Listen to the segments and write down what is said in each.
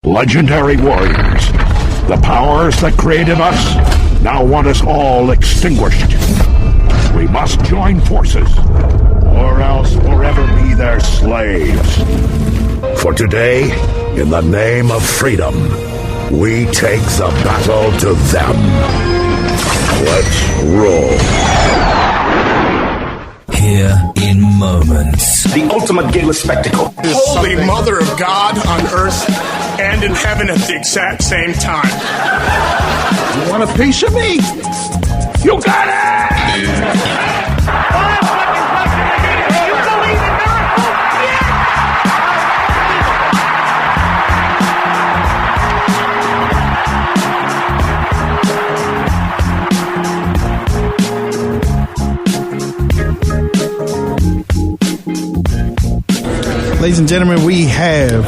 legendary warriors. The powers that created us now want us all extinguished. We must join forces, or else forever be their slaves. For today, in the name of freedom, we take the battle to them. Let's roll. Here in moments. The ultimate gayless spectacle. Holy Mother of God on earth and in heaven at the exact same time. You want a piece of me? You got it! Ladies and gentlemen, we have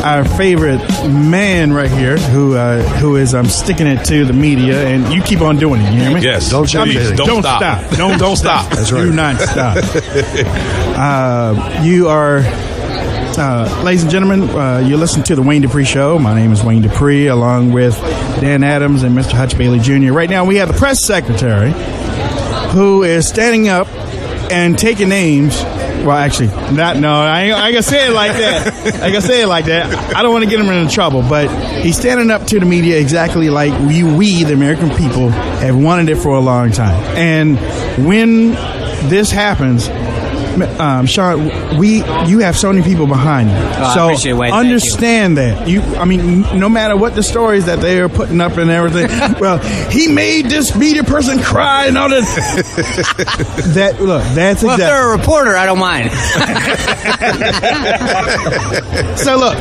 our favorite man right here who is sticking it to the media, and you keep on doing it. You hear me? Yes. Don't stop. Don't stop. That's right. Do not stop. You are, ladies and gentlemen, you listen to the Wayne Dupree Show. My name is Wayne Dupree, along with Dan Adams and Mr. Huckabee Jr. Right now, we have the press secretary who is standing up and taking names. Well, actually, I ain't gonna say it like that. I don't want to get him into trouble, but he's standing up to the media exactly like we, the American people, have wanted it for a long time. And when this happens, Sean, you have so many people behind you. So understand that. No matter what the stories that they are putting up and everything, well, he made this media person cry and all that. That's well, if they're a reporter, I don't mind. So look.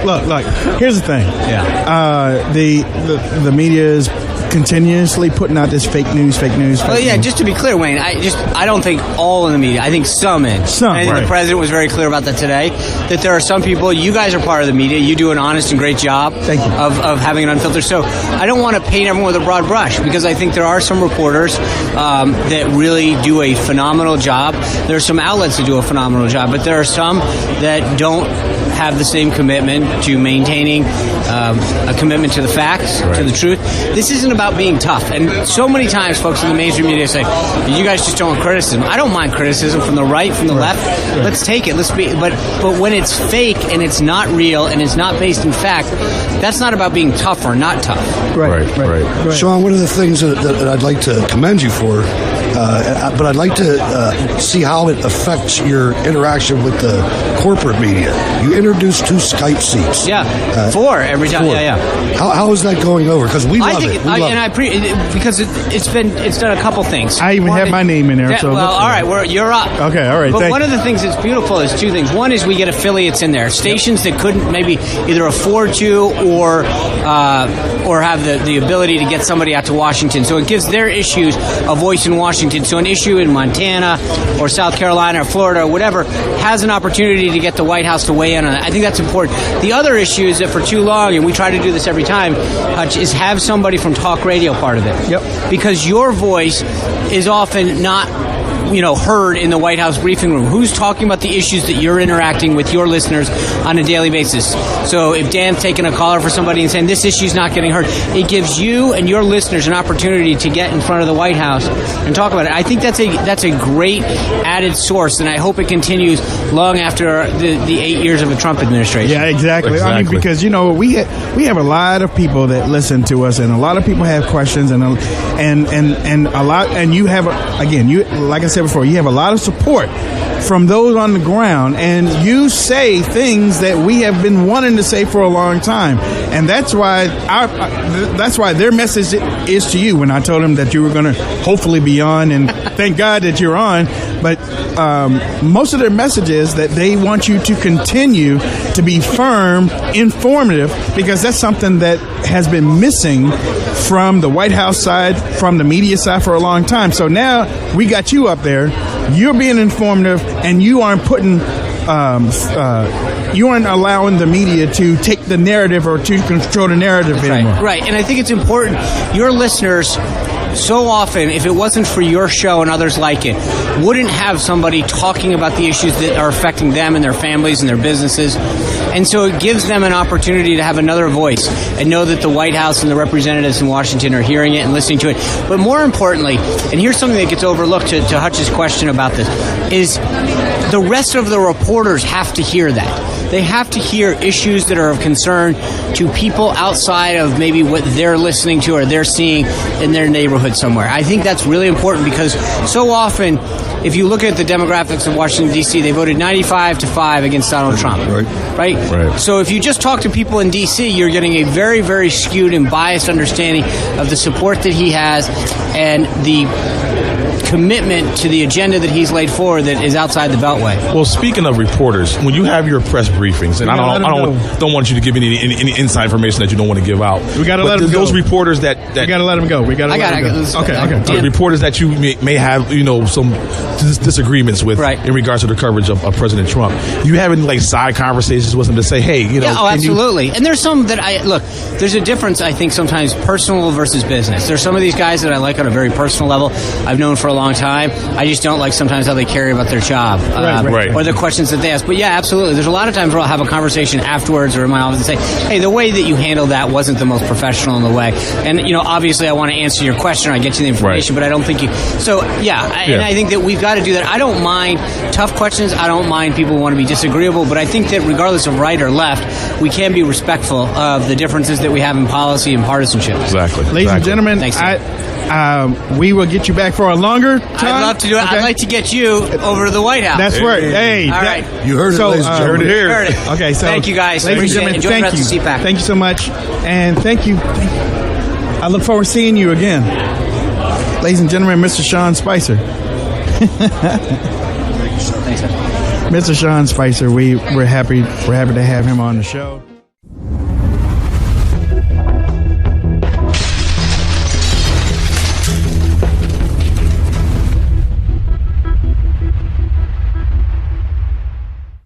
Here's the thing. Yeah. The media is continuously putting out this fake news. Well, yeah, just to be clear, Wayne, I don't think all in the media. I think some in. I think the president was very clear about that today, that there are some people, you guys are part of the media, you do an honest and great job of having it unfiltered. So I don't want to paint everyone with a broad brush, because I think there are some reporters that really do a phenomenal job. There are some outlets that do a phenomenal job, but there are some that don't have the same commitment to maintaining a commitment to the facts, to the truth. This isn't about being tough. And so many times folks in the mainstream media say, you guys just don't want criticism. I don't mind criticism from the right, from the left. Let's take it. But when it's fake and it's not real and it's not based in fact, that's not about being tough or not tough. Right. Sean, one of the things that I'd like to commend you for, but I'd like to see how it affects your interaction with the corporate media. You introduced 2 Skype seats. Yeah, 4 every time. 4. Yeah. How is that going over? Because we love it. Because it's done a couple things. I even have my name in there. All right, you're up. Okay, all right. But one of the things that's beautiful is 2 things. One is we get affiliates in there, stations that couldn't maybe either afford to or have the ability to get somebody out to Washington. So it gives their issues a voice in Washington. So an issue in Montana or South Carolina or Florida or whatever has an opportunity to get the White House to weigh in on it. I think that's important. The other issue is that for too long, and we try to do this every time, is have somebody from talk radio part of it. Yep. Because your voice is often not heard in the White House briefing room. Who's talking about the issues that you're interacting with your listeners on a daily basis? So if Dan's taking a caller for somebody and saying this issue's not getting heard, it gives you and your listeners an opportunity to get in front of the White House and talk about it. I think that's a great added source, and I hope it continues long after the 8 years of the Trump administration. Yeah, exactly. I mean, because we have a lot of people that listen to us, and a lot of people have questions, and a lot, and you have like I said before, you have a lot of support from those on the ground, and you say things that we have been wanting to say for a long time, and that's why their message is to you. When I told them that you were going to hopefully be on, and thank God that you're on, but most of their message is that they want you to continue to be firm, informative, because that's something that has been missing from the White House side, from the media side for a long time. So now we got you up there. You're being informative, and you aren't putting, you aren't allowing the media to take the narrative or to control the narrative anymore. Right. And I think it's important. Your listeners, so often, if it wasn't for your show and others like it, wouldn't have somebody talking about the issues that are affecting them and their families and their businesses. And so it gives them an opportunity to have another voice and know that the White House and the representatives in Washington are hearing it and listening to it. But more importantly, and here's something that gets overlooked to Hutch's question about this, is the rest of the reporters have to hear that. They have to hear issues that are of concern to people outside of maybe what they're listening to or they're seeing in their neighborhood somewhere. I think that's really important because so often, if you look at the demographics of Washington, D.C., they voted 95-5 against Donald Trump. Right? So if you just talk to people in D.C., you're getting a very, very skewed and biased understanding of the support that he has and the commitment to the agenda that he's laid forward that is outside the Beltway. Well, speaking of reporters, when you have your press briefings, and I don't want you to give any inside information that you don't want to give out. We got to let them go. Those reporters that we got to let them go. We got to let them go. Okay. Reporters that you may have, some disagreements with in regards to the coverage of President Trump. You having like side conversations with them to say, hey, absolutely. And there's some that there's a difference, I think, sometimes personal versus business. There's some of these guys that I like on a very personal level. I've known for a long time. I just don't like sometimes how they carry about their job or the questions that they ask. But yeah, absolutely. There's a lot of times where I'll have a conversation afterwards or in my office and say, hey, the way that you handled that wasn't the most professional in the way. And, obviously I want to answer your question. I get you the information, but I don't think you. So, and I think that we've got to do that. I don't mind tough questions. I don't mind people who want to be disagreeable. But I think that regardless of right or left, we can be respectful of the differences that we have in policy and partisanship. Exactly. Ladies and gentlemen, thanks, we will get you back for a longer time. I'd love to do it. Okay. I'd like to get you over to the White House. That's right. Hey, all right. You heard it, ladies and gentlemen. Heard it. Okay, so thank you guys. Ladies and gentlemen, Enjoy the rest of CPAC. Thank you so much, and thank you. I look forward to seeing you again, ladies and gentlemen. Mr. Sean Spicer. Thanks, Mr. Sean Spicer. We're happy to have him on the show.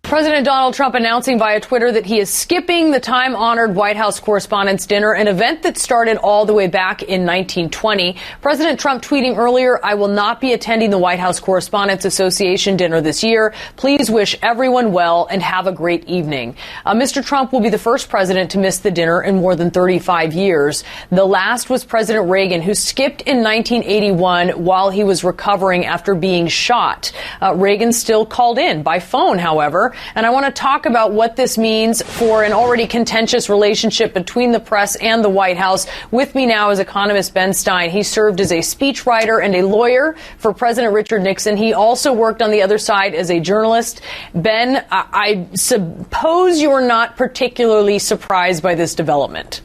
President Donald Trump announcing via Twitter that he is skipping the time-honored White House Correspondents' Dinner, an event that started all the way back in 1920. President Trump tweeting earlier, I will not be attending the White House Correspondents Association dinner this year. Please wish everyone well and have a great evening. Mr. Trump will be the first president to miss the dinner in more than 35 years. The last was President Reagan, who skipped in 1981 while he was recovering after being shot. Reagan still called in by phone, however. And I want to talk about what this means for an already contentious relationship between the press and the White House. With me now is economist Ben Stein. He served as a speechwriter and a lawyer for President Richard Nixon. He also worked on the other side as a journalist. Ben, I suppose you're not particularly surprised by this development.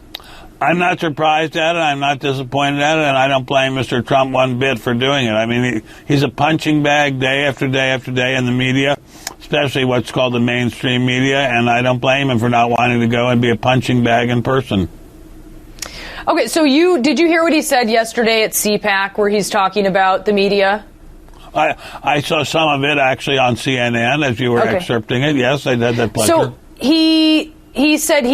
I'm not surprised at it. I'm not disappointed at it, and I don't blame Mr. Trump one bit for doing it. I mean, he's a punching bag day after day after day in the media, especially what's called the mainstream media, and I don't blame him for not wanting to go and be a punching bag in person. Okay, so did you hear what he said yesterday at CPAC where he's talking about the media? I saw some of it actually on CNN as you were excerpting it. Yes, I had that pleasure. So he said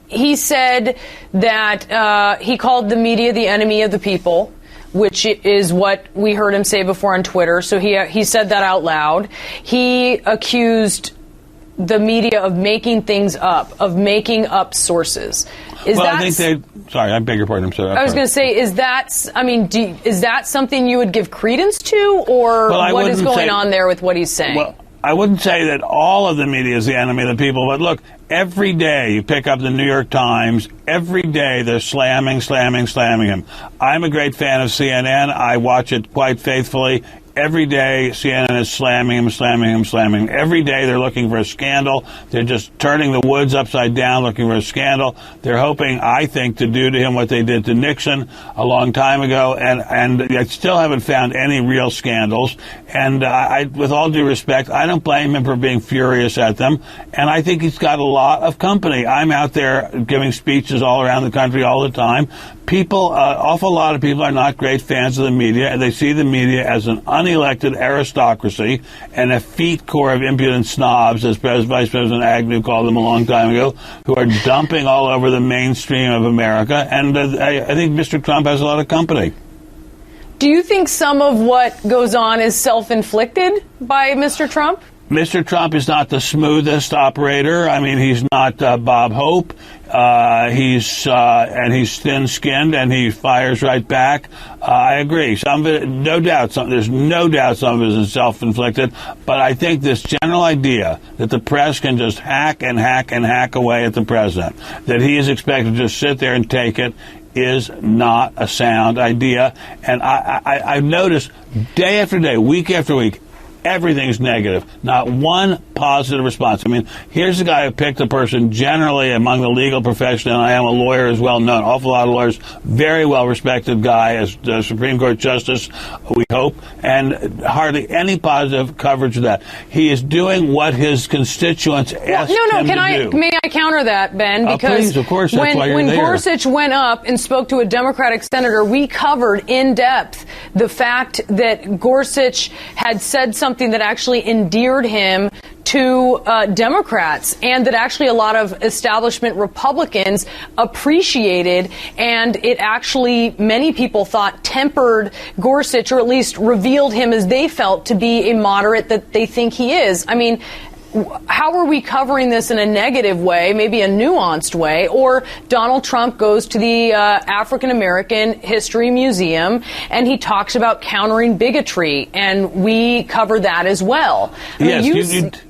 he said that he called the media the enemy of the people, which is what we heard him say before on Twitter. So he said that out loud. He accused the media of making things up, of making up sources. Sorry, I beg your pardon. I'm sorry. I was going to say, is that something you would give credence to, or what is going on there with what he's saying? Well, I wouldn't say that all of the media is the enemy of the people, but look, every day you pick up the New York Times, every day they're slamming him. I'm a great fan of CNN. I watch it quite faithfully. Every day, CNN is slamming him. Every day, they're looking for a scandal. They're just turning the woods upside down, looking for a scandal. They're hoping, I think, to do to him what they did to Nixon a long time ago, and I still haven't found any real scandals. And with all due respect, I don't blame him for being furious at them, and I think he's got a lot of company. I'm out there giving speeches all around the country all the time. Awful lot of people are not great fans of the media, and they see the media as an unelected aristocracy and a effete corps of impudent snobs, as Vice President Agnew called them a long time ago, who are dumping all over the mainstream of America. And I think Mr. Trump has a lot of company. Do you think some of what goes on is self-inflicted by Mr. Trump? Mr. Trump is not the smoothest operator. I mean, he's not Bob Hope. He's thin-skinned and he fires right back. I agree. Some of it, no doubt. There's no doubt some of it is self-inflicted. But I think this general idea that the press can just hack and hack and hack away at the president, that he is expected to just sit there and take it, is not a sound idea. And I've noticed day after day, week after week, everything's negative. Not one positive response. I mean, here's the guy who picked a person generally among the legal profession, and I am a lawyer as well, known, awful lot of lawyers, very well-respected guy as the Supreme Court Justice, we hope, and hardly any positive coverage of that. He is doing what his constituents asked him to do. May I counter that, Ben? Because please, of course, that's why you're when there. Gorsuch went up and spoke to a Democratic senator, we covered in depth the fact that Gorsuch had said something that actually endeared him to Democrats, and that actually a lot of establishment Republicans appreciated, and it actually, many people thought, tempered Gorsuch, or at least revealed him as they felt to be a moderate that they think he is. I mean, how are we covering this in a negative way, maybe a nuanced way? Or Donald Trump goes to the African American History Museum and he talks about countering bigotry, and we cover that as well. Yes,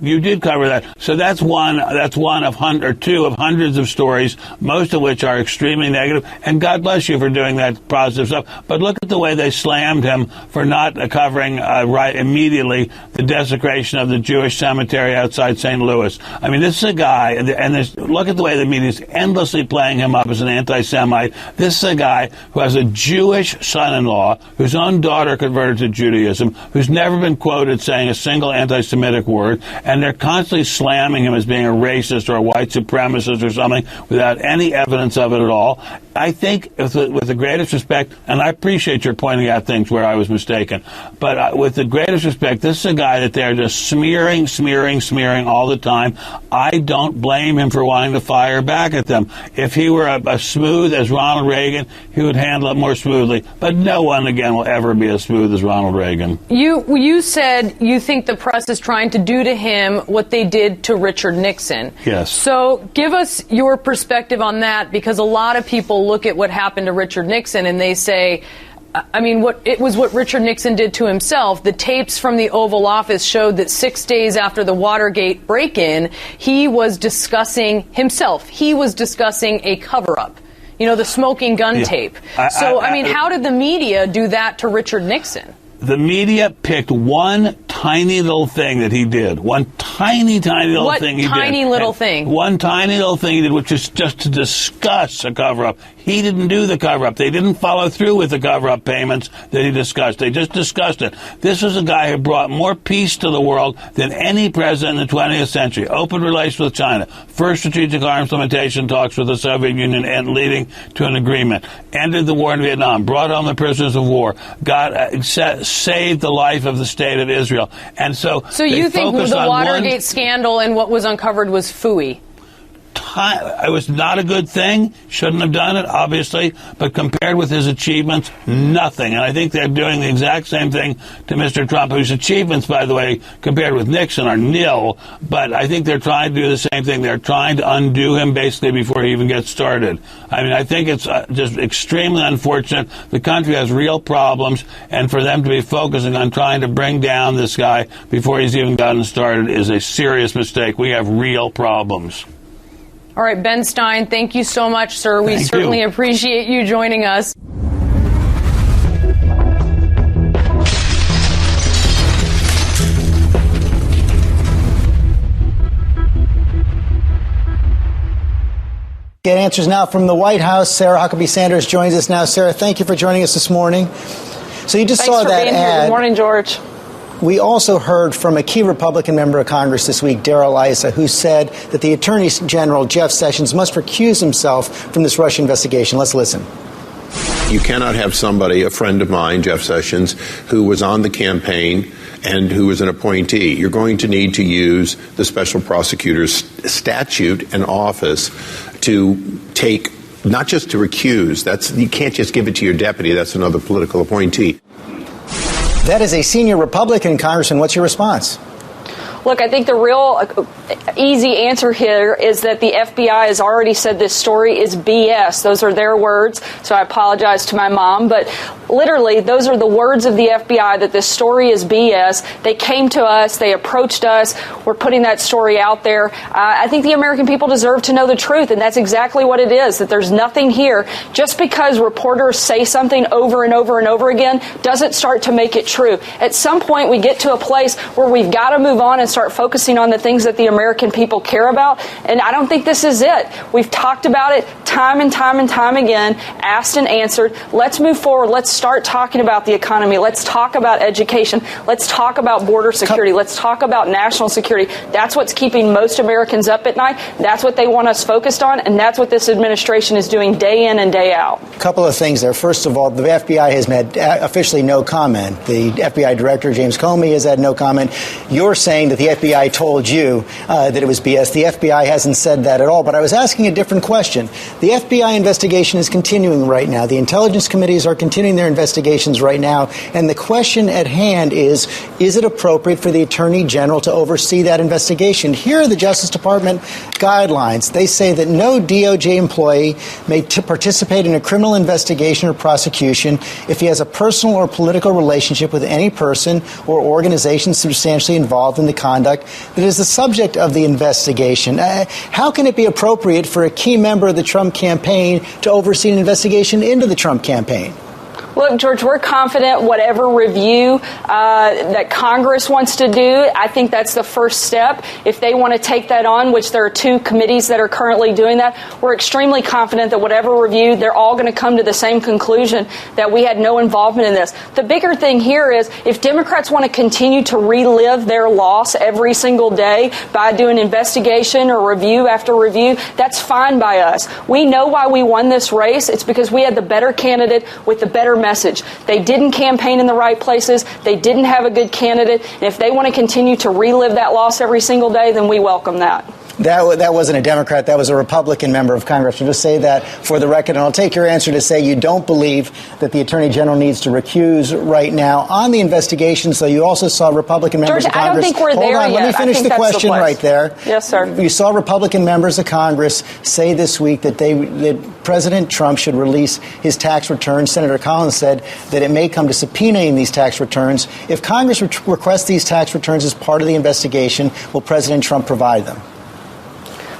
you did cover that. So that's one of two of hundreds of stories, most of which are extremely negative. And God bless you for doing that positive stuff. But look at the way they slammed him for not covering right immediately the desecration of the Jewish cemetery outside St. Louis. I mean, this is a guy, and look at the way the media is endlessly playing him up as an anti-Semite. This is a guy who has a Jewish son-in-law, whose own daughter converted to Judaism, who's never been quoted saying a single anti-Semitic word, and they're constantly slamming him as being a racist or a white supremacist or something without any evidence of it at all. I think, with the greatest respect, and I appreciate your pointing out things where I was mistaken, but with the greatest respect, this is a guy that they're just smearing all the time. I don't blame him for wanting to fire back at them. If he were as smooth as Ronald Reagan, he would handle it more smoothly. But no one, again, will ever be as smooth as Ronald Reagan. You said you think the press is trying to do to him what they did to Richard Nixon. Yes. So give us your perspective on that, because a lot of people look at what happened to Richard Nixon and they say, I mean, what Richard Nixon did to himself. The tapes from the Oval Office showed that 6 days after the Watergate break-in, he was discussing himself. He was discussing a cover-up. You know, the smoking gun tape. I mean, how did the media do that to Richard Nixon? The media picked one tiny little thing that he did. One tiny little thing he did. What tiny little thing? One tiny little thing he did, which is just to discuss a cover-up. He didn't do the cover-up. They didn't follow through with the cover-up payments that he discussed. They just discussed it. This was a guy who brought more peace to the world than any president in the 20th century. Open relations with China. First strategic arms limitation talks with the Soviet Union and leading to an agreement. Ended the war in Vietnam. Brought home the prisoners of war. Saved the life of the state of Israel. And so you think the Watergate scandal and what was uncovered was phooey? It was not a good thing. Shouldn't have done it, obviously. But compared with his achievements, nothing. And I think they're doing the exact same thing to Mr. Trump, whose achievements, by the way, compared with Nixon, are nil. But I think they're trying to do the same thing. They're trying to undo him, basically, before he even gets started. I mean, I think it's just extremely unfortunate. The country has real problems, and for them to be focusing on trying to bring down this guy before he's even gotten started is a serious mistake. We have real problems. All right, Ben Stein, thank you so much, sir. We certainly appreciate you joining us. Get answers now from the White House. Sarah Huckabee Sanders joins us now. Sarah, thank you for joining us this morning. So you just saw that ad. Good morning, George. We also heard from a key Republican member of Congress this week, Darrell Issa, who said that the Attorney General, Jeff Sessions, must recuse himself from this Russia investigation. Let's listen. You cannot have somebody, a friend of mine, Jeff Sessions, who was on the campaign and who was an appointee. You're going to need to use the special prosecutor's statute and office to take, not just to recuse. You can't just give it to your deputy. That's another political appointee. That is a senior Republican, Congressman. What's your response? Look, I think the real easy answer here is that the FBI has already said this story is BS. Those are their words, so I apologize to my mom. But literally, those are the words of the FBI, that this story is BS. They came to us. They approached us. We're putting that story out there. I think the American people deserve to know the truth, and that's exactly what it is, that there's nothing here. Just because reporters say something over and over and over again doesn't start to make it true. At some point, we get to a place where we've got to move on and start focusing on the things that the American people care about, and I don't think this is it. We've talked about it time and time and time again, asked and answered. Let's move forward. Let's start talking about the economy. Let's talk about education. Let's talk about border security. Let's talk about national security. That's what's keeping most Americans up at night. That's what they want us focused on, and that's what this administration is doing day in and day out. A couple of things there. First of all, the FBI has made officially no comment. The FBI director, James Comey, has had no comment. You're saying that the FBI told you that it was BS. The FBI hasn't said that at all. But I was asking a different question. The FBI investigation is continuing right now. The intelligence committees are continuing their investigations right now. And the question at hand is it appropriate for the Attorney General to oversee that investigation? Here are the Justice Department guidelines. They say that no DOJ employee may participate in a criminal investigation or prosecution if he has a personal or political relationship with any person or organization substantially involved in the conduct that is the subject of the investigation. How can it be appropriate for a key member of the Trump campaign to oversee an investigation into the Trump campaign? Look, George, we're confident whatever review that Congress wants to do, I think that's the first step. If they want to take that on, which there are two committees that are currently doing that, we're extremely confident that whatever review, they're all going to come to the same conclusion, that we had no involvement in this. The bigger thing here is if Democrats want to continue to relive their loss every single day by doing investigation or review after review, that's fine by us. We know why we won this race. It's because we had the better candidate with the better message. They didn't campaign in the right places. They didn't have a good candidate. And if they want to continue to relive that loss every single day, then we welcome that. That wasn't a Democrat. That was a Republican member of Congress. So just say that for the record. And I'll take your answer to say you don't believe that the Attorney General needs to recuse right now on the investigation. So you also saw Republican members George, of Congress. I don't think we're there yet. Let me finish the question right there. Yes, sir. You saw Republican members of Congress say this week that President Trump should release his tax returns. Senator Collins said that it may come to subpoenaing these tax returns. If Congress requests these tax returns as part of the investigation, will President Trump provide them?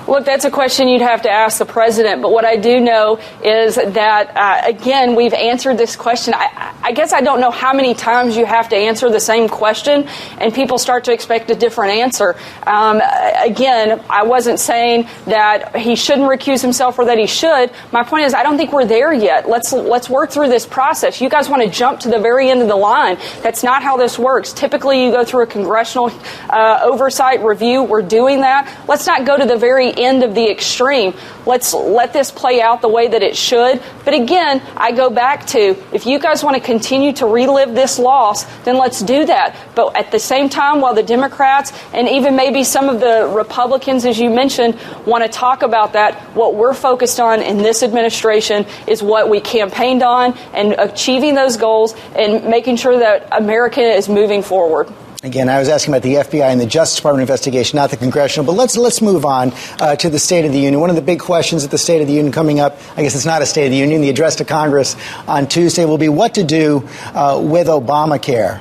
Look, that's a question you'd have to ask the president. But what I do know is that, again, we've answered this question. I guess I don't know how many times you have to answer the same question and people start to expect a different answer. Again, I wasn't saying that he shouldn't recuse himself or that he should. My point is I don't think we're there yet. Let's work through this process. You guys want to jump to the very end of the line. That's not how this works. Typically, you go through a congressional oversight review. We're doing that. Let's not go to the very end of the extreme. Let's let this play out the way that it should. But again, I go back to, if you guys want to continue to relive this loss, then let's do that. But at the same time, while the Democrats and even maybe some of the Republicans, as you mentioned, want to talk about that, what we're focused on in this administration is what we campaigned on and achieving those goals and making sure that America is moving forward. Again, I was asking about the FBI and the Justice Department investigation, not the congressional. But let's move on to the State of the Union. One of the big questions at the State of the Union coming up, I guess it's not a State of the Union, the address to Congress on Tuesday will be what to do with Obamacare.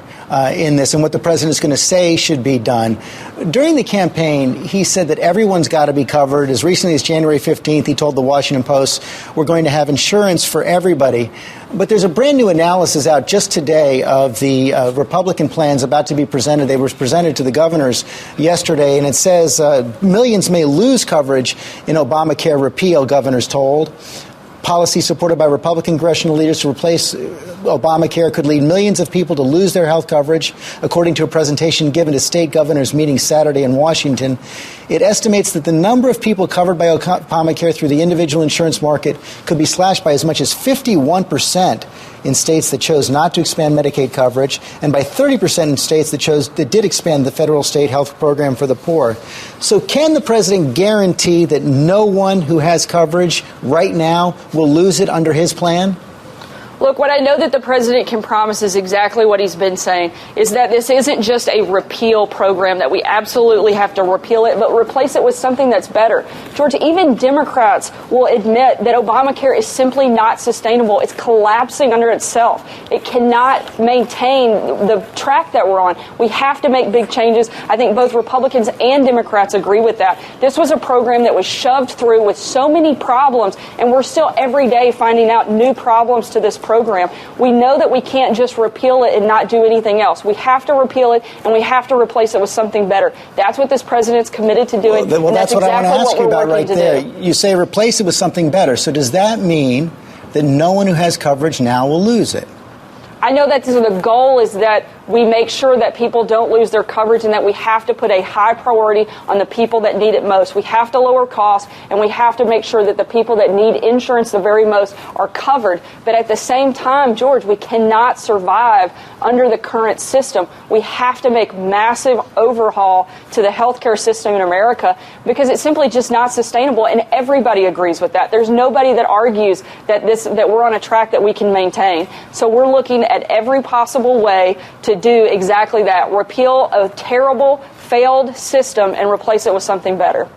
In this and what the president is going to say should be done. During the campaign, he said that everyone's got to be covered. As recently as January 15th, he told the Washington Post, we're going to have insurance for everybody. But there's a brand new analysis out just today of the Republican plans about to be presented. They were presented to the governors yesterday, and it says millions may lose coverage in Obamacare repeal, governors told. Policy supported by Republican congressional leaders to replace Obamacare could lead millions of people to lose their health coverage, according to a presentation given to state governors meeting Saturday in Washington. It estimates that the number of people covered by Obamacare through the individual insurance market could be slashed by as much as 51% in states that chose not to expand Medicaid coverage, and by 30% in states that did expand the federal state health program for the poor. So can the president guarantee that no one who has coverage right now will lose it under his plan? Look, what I know that the president can promise is exactly what he's been saying, is that this isn't just a repeal program, that we absolutely have to repeal it, but replace it with something that's better. George, even Democrats will admit that Obamacare is simply not sustainable. It's collapsing under itself. It cannot maintain the track that we're on. We have to make big changes. I think both Republicans and Democrats agree with that. This was a program that was shoved through with so many problems, and we're still every day finding out new problems to this program. We know that we can't just repeal it and not do anything else. We have to repeal it, and we have to replace it with something better. That's what this president's committed to doing. Well, that's what I want to ask you about right there. You say replace it with something better. So does that mean that no one who has coverage now will lose it? I know that the goal is that we make sure that people don't lose their coverage, and that we have to put a high priority on the people that need it most. We have to lower costs, and we have to make sure that the people that need insurance the very most are covered. But at the same time, George, we cannot survive under the current system. We have to make massive overhaul to the healthcare system in America, because it's simply just not sustainable, and everybody agrees with that. There's nobody that argues that we're on a track that we can maintain. So we're looking at every possible way to do exactly that. Repeal a terrible, failed system and replace it with something better.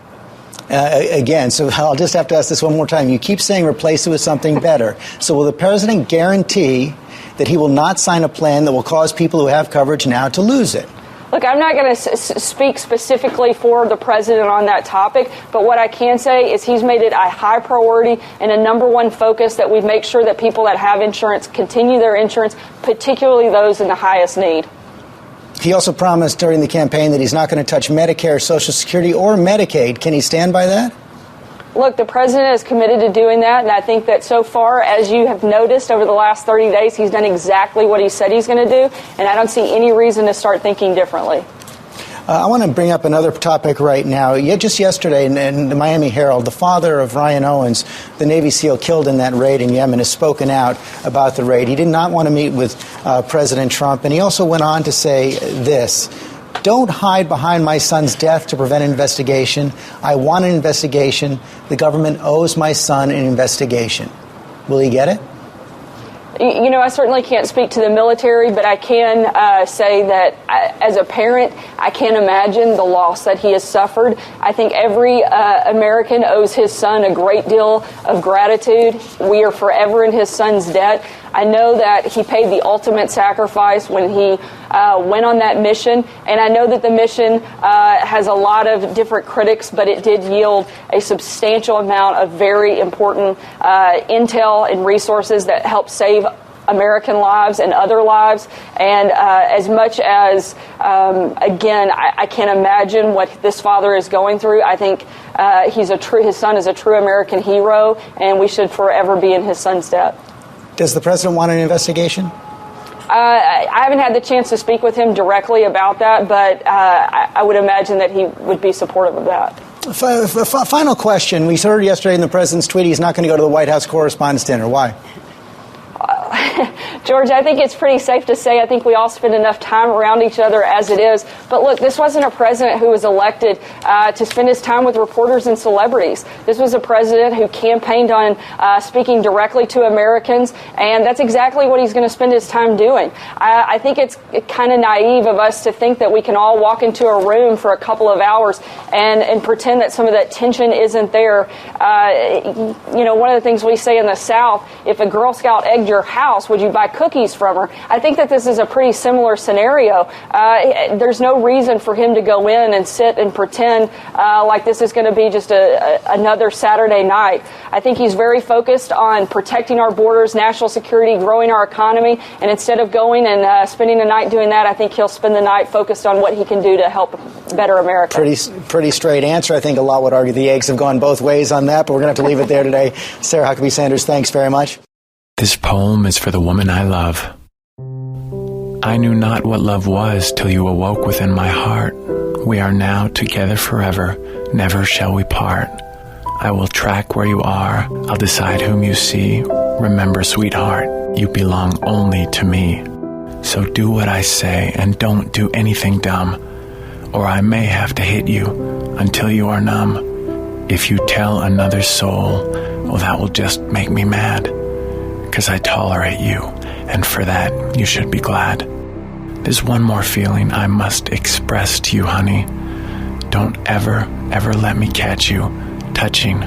Again, so I'll just have to ask this one more time. You keep saying replace it with something better. So will the president guarantee that he will not sign a plan that will cause people who have coverage now to lose it? Look, I'm not going to speak specifically for the president on that topic, but what I can say is he's made it a high priority and a number one focus that we make sure that people that have insurance continue their insurance, particularly those in the highest need. He also promised during the campaign that he's not going to touch Medicare, Social Security, or Medicaid. Can he stand by that? Look, the president is committed to doing that, and I think that so far, as you have noticed over the last 30 days, he's done exactly what he said he's going to do, and I don't see any reason to start thinking differently. I want to bring up another topic right now. Just yesterday in the Miami Herald, the father of Ryan Owens, the Navy SEAL killed in that raid in Yemen, has spoken out about the raid. He did not want to meet with President Trump, and he also went on to say this: "Don't hide behind my son's death to prevent an investigation. I want an investigation. The government owes my son an investigation." Will he get it? You know, I certainly can't speak to the military, but I can say that as a parent, I can't imagine the loss that he has suffered. I think every American owes his son a great deal of gratitude. We are forever in his son's debt. I know that he paid the ultimate sacrifice when he went on that mission, and I know that the mission has a lot of different critics, but it did yield a substantial amount of very important intel and resources that helped save American lives and other lives. And as much as, again, I can't imagine what this father is going through, I think his son is a true American hero, and we should forever be in his son's debt. Does the president want an investigation? I haven't had the chance to speak with him directly about that, but I would imagine that he would be supportive of that. Final question. We heard yesterday in the president's tweet he's not going to go to the White House Correspondents' Dinner. Why? George, I think it's pretty safe to say I think we all spend enough time around each other as it is. But look, this wasn't a president who was elected to spend his time with reporters and celebrities. This was a president who campaigned on speaking directly to Americans, and that's exactly what he's going to spend his time doing. I think it's kind of naive of us to think that we can all walk into a room for a couple of hours and pretend that some of that tension isn't there. You know, one of the things we say in the South, if a Girl Scout egged your house, would you buy cookies from her? I think that this is a pretty similar scenario. There's no reason for him to go in and sit and pretend like this is going to be just another Saturday night. I think he's very focused on protecting our borders, national security, growing our economy, and instead of going and spending the night doing that, I think he'll spend the night focused on what he can do to help better America. Pretty straight answer. I think a lot would argue the eggs have gone both ways on that, but we're going to have to leave it there today. Sarah Huckabee Sanders, thanks very much. This poem is for the woman I love. I knew not what love was till you awoke within my heart. We are now together forever, never shall we part. I will track where you are, I'll decide whom you see. Remember, sweetheart, you belong only to me. So do what I say and don't do anything dumb, or I may have to hit you until you are numb. If you tell another soul, well, that will just make me mad. 'cause I tolerate you, and for that, you should be glad. There's one more feeling I must express to you, honey. Don't ever let me catch you touching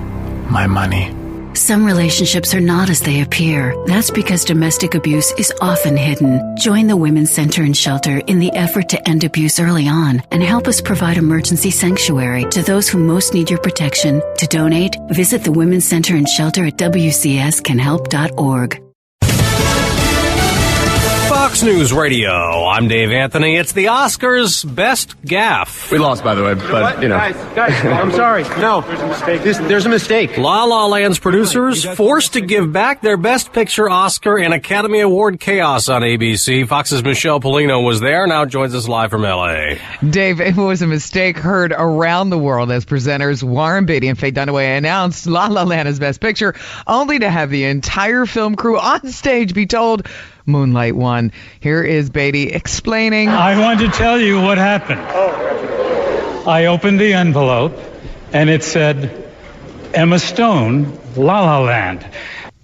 my money. Some relationships are not as they appear. That's because domestic abuse is often hidden. Join the Women's Center and Shelter in the effort to end abuse early on and help us provide emergency sanctuary to those who most need your protection. To donate, visit the Women's Center and Shelter at wcscanhelp.org. Fox News Radio. I'm Dave Anthony. It's the Oscars' best gaffe. We lost, by the way, but, you know. Guys, I'm sorry. No. There's a mistake. There's a mistake. La La Land's producers forced to give back their Best Picture Oscar in Academy Award chaos on ABC. Fox's Michelle Polino was there, now joins us live from L.A. Dave, it was a mistake heard around the world as presenters Warren Beatty and Faye Dunaway announced La La Land as Best Picture, only to have the entire film crew on stage be told Moonlight won. Here is Beatty explaining. I want to tell you what happened. I opened the envelope and it said, Emma Stone, La La Land.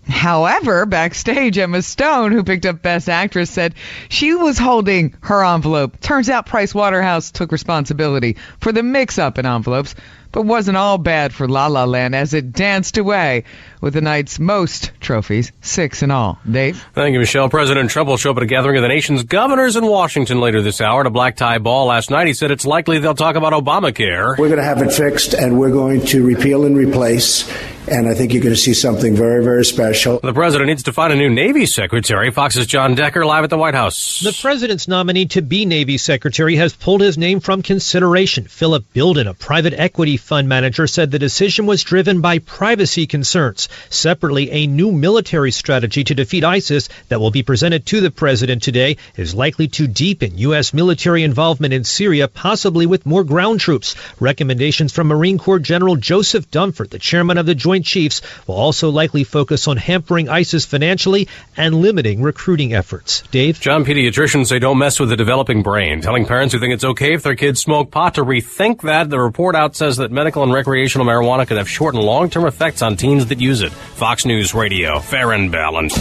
However, backstage, Emma Stone, who picked up Best Actress, said she was holding her envelope. Turns out Price Waterhouse took responsibility for the mix-up in envelopes, but wasn't all bad for La La Land as it danced away with the night's most trophies, 6 in all. Dave? Thank you, Michelle. President Trump will show up at a gathering of the nation's governors in Washington later this hour at a black tie ball. Last night he said it's likely they'll talk about Obamacare. We're going to have it fixed, and we're going to repeal and replace, and I think you're going to see something very, very special. The president needs to find a new Navy secretary. Fox's John Decker live at the White House. The president's nominee to be Navy secretary has pulled his name from consideration. Philip Bilden, a private equity fund manager, said the decision was driven by privacy concerns. Separately, a new military strategy to defeat ISIS that will be presented to the president today is likely to deepen U.S. military involvement in Syria, possibly with more ground troops. Recommendations from Marine Corps General Joseph Dunford, the chairman of the Joint Chiefs, will also likely focus on hampering ISIS financially and limiting recruiting efforts. Dave? John, pediatricians say don't mess with the developing brain, telling parents who think it's okay if their kids smoke pot to rethink that. The report out says that medical and recreational marijuana could have short and long-term effects on teens that use it. Fox News Radio, fair and balanced.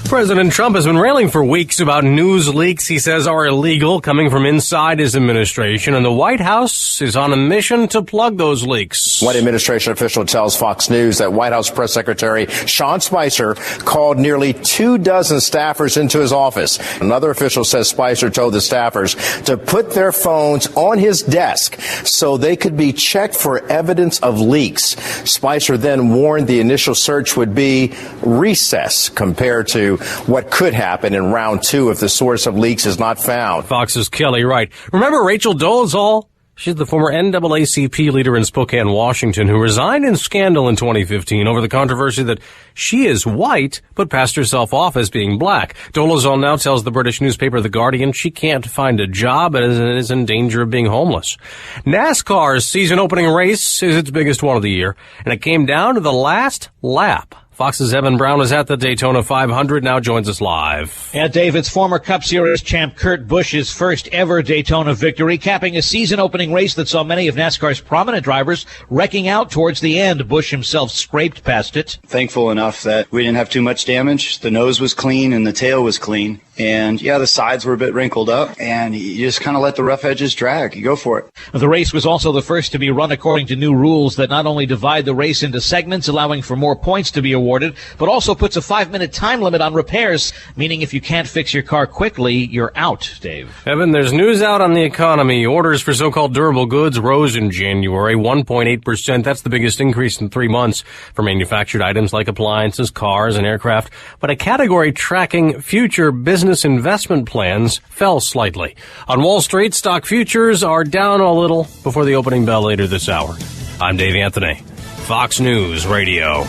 President Trump has been railing for weeks about news leaks he says are illegal coming from inside his administration, and the White House is on a mission to plug those leaks. One administration official tells Fox News that White House Press Secretary Sean Spicer called nearly 24 staffers into his office. Another official says Spicer told the staffers to put their phones on his desk so they could be checked for evidence of leaks. Spicer then warned the initial search would be recess compared to what could happen in round 2 if the source of leaks is not found. Fox's Kelly Wright. Remember Rachel Dolezal? She's the former NAACP leader in Spokane, Washington, who resigned in scandal in 2015 over the controversy that she is white but passed herself off as being black. Dolezal now tells the British newspaper The Guardian she can't find a job and is in danger of being homeless. NASCAR's season opening race is its biggest one of the year, and it came down to the last lap. Fox's Evan Brown is at the Daytona 500, now joins us live. And David's former Cup Series champ Kurt Busch's first ever Daytona victory, capping a season-opening race that saw many of NASCAR's prominent drivers wrecking out towards the end. Busch himself scraped past it. Thankful enough that we didn't have too much damage. The nose was clean and the tail was clean. And, yeah, the sides were a bit wrinkled up, and you just kind of let the rough edges drag. You go for it. The race was also the first to be run according to new rules that not only divide the race into segments, allowing for more points to be awarded, but also puts a 5-minute time limit on repairs, meaning if you can't fix your car quickly, you're out, Dave. Evan, there's news out on the economy. Orders for so-called durable goods rose in January, 1.8%. That's the biggest increase in 3 months for manufactured items like appliances, cars, and aircraft. But a category tracking future business investment plans fell slightly. On Wall Street, stock futures are down a little before the opening bell later this hour. I'm Dave Anthony, Fox News Radio.